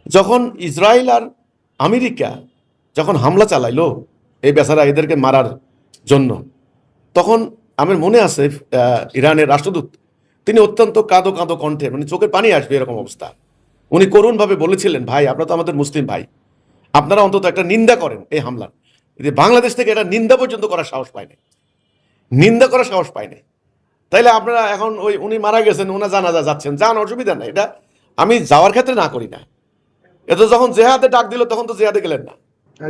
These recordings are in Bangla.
যখন ইসরায়েল আর আমেরিকা যখন হামলা চালাইলো এই বেচারা এদেরকে মারার জন্য, তখন আমার মনে আছে ইরানের রাষ্ট্রদূত তিনি অত্যন্ত কাঁদো কাঁদো কণ্ঠে, মানে চোখের পানি আসবে এরকম অবস্থা, উনি করুণভাবে বলেছিলেন, ভাই আপনারা তো আমাদের মুসলিম ভাই, আপনারা অন্তত একটা নিন্দা করেন এই হামলার। বাংলাদেশ থেকে এটা নিন্দা পর্যন্ত করার সাহস পায় নাই, নিন্দা করার সাহস পায় নাই। তাইলে আপনারা এখন ওই উনি মারা গেছেন, ওনা জানাজা যাচ্ছেন, যান, অসুবিধা নাই, এটা আমি যাওয়ার ক্ষেত্রে না করি না। এটা যখন জেহাদে ডাক দিল তখন তো জেহাদে গেলেন না।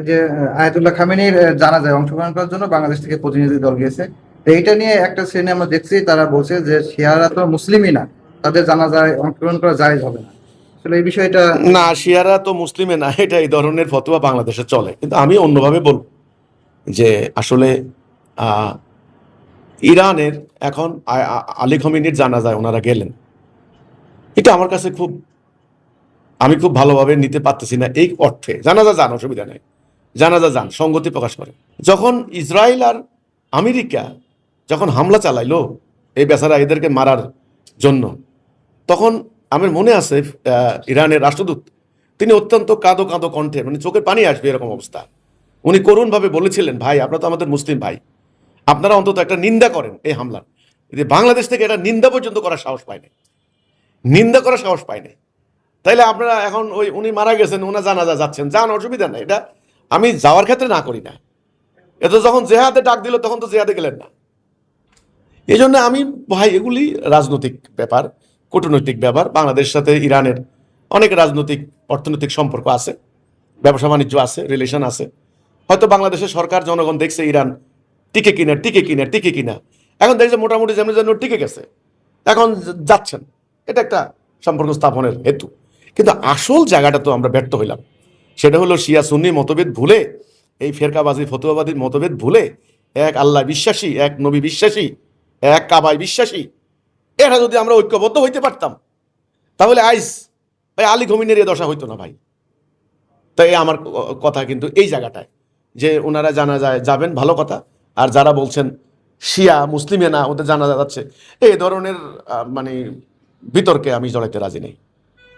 যে আয়াতুল্লাহ খামেনির জানাজায় অংশগ্রহণ করার জন্য বাংলাদেশ থেকে প্রতিনিধি দল গেছে। তো এইটা নিয়ে একটা শ্রেণী আমরা দেখছি, তারা বলছে যে শিয়ারা তো মুসলিমই না, তাদের জানাজায় অংশগ্রহণ করা জায়েজ হবে না। আসলে এই বিষয়টা না, শিয়ারা তো মুসলিমে না, এটা এই ধরনের ফতোয়া বাংলাদেশে চলে। কিন্তু আমি অন্যভাবে বলব যে আসলে ইরানের এখন আলী খমেনির জানাজায় ওনারা গেলেন, এটা আমার কাছে আমি খুব ভালোভাবে নিতে পারতেছি না। এই অর্থে জানাজা যান, অসুবিধা নেই, জানাজা যান, সংগতি প্রকাশ করে। যখন ইসরায়েল আর আমেরিকা যখন হামলা চালাইলো এই বেচারা এদেরকে মারার জন্য, তখন আমার মনে আছে ইরানের রাষ্ট্রদূত তিনি অত্যন্ত কাঁদো কাঁদো কণ্ঠে, মানে চোখের পানি আসবে এরকম অবস্থা, উনি করুণভাবে বলেছিলেন, ভাই আপনারা তো আমাদের মুসলিম ভাই, আপনারা অন্তত একটা নিন্দা করেন এই হামলার। বাংলাদেশ থেকে এটা নিন্দা পর্যন্ত করার সাহস পায় নাই, নিন্দা করার সাহস পায় নাই। তাইলে আপনারা এখন ওই উনি মারা গেছেন, ওনা জানাজা যাচ্ছেন, যান, অসুবিধা নাই, এটা আমি যাওয়ার ক্ষেত্রে না করি না। এটা যখন জেহাদে ডাক দিল তখন তো জেহাদে গেলেন না। এই জন্য আমি, ভাই এগুলি রাজনৈতিক ব্যাপার, কূটনৈতিক ব্যাপার। বাংলাদেশের সাথে ইরানের অনেক রাজনৈতিক অর্থনৈতিক সম্পর্ক আছে, ব্যবসা বাণিজ্য আছে, রিলেশন আছে। হয়তো বাংলাদেশের সরকার জনগণ দেখছে ইরান টিকে কিনা টিকে কিনা টিকে কিনা, এখন দেখছে মোটামুটি যেমন যেন টিকে গেছে, এখন যাচ্ছেন, এটা একটা সম্পর্ক স্থাপনের হেতু। কিন্তু আসল জায়গাটা তো আমরা ব্যর্থ হইলাম, সেটা হলো শিয়া সুন্নি মতভেদ ভুলে, এই ফেরকাবাজি ফতুয়াবাদীর মতভেদ ভুলে, এক আল্লাহ বিশ্বাসী, এক নবী বিশ্বাসী, এক কাবায় বিশ্বাসী, এরা যদি আমরা ঐক্যবদ্ধ হইতে পারতাম, তাহলে আইস ভাই আলী খমেনির এ দশা হইতো না ভাই। তাই আমার কথা কিন্তু এই জায়গাটায়, যে ওনারা জানা যায় যাবেন, ভালো কথা। আর যারা বলছেন শিয়া মুসলিমে না, ওদের জানা যাচ্ছে, এই ধরনের মানে বিতর্কে আমি জড়াইতে রাজি নেই।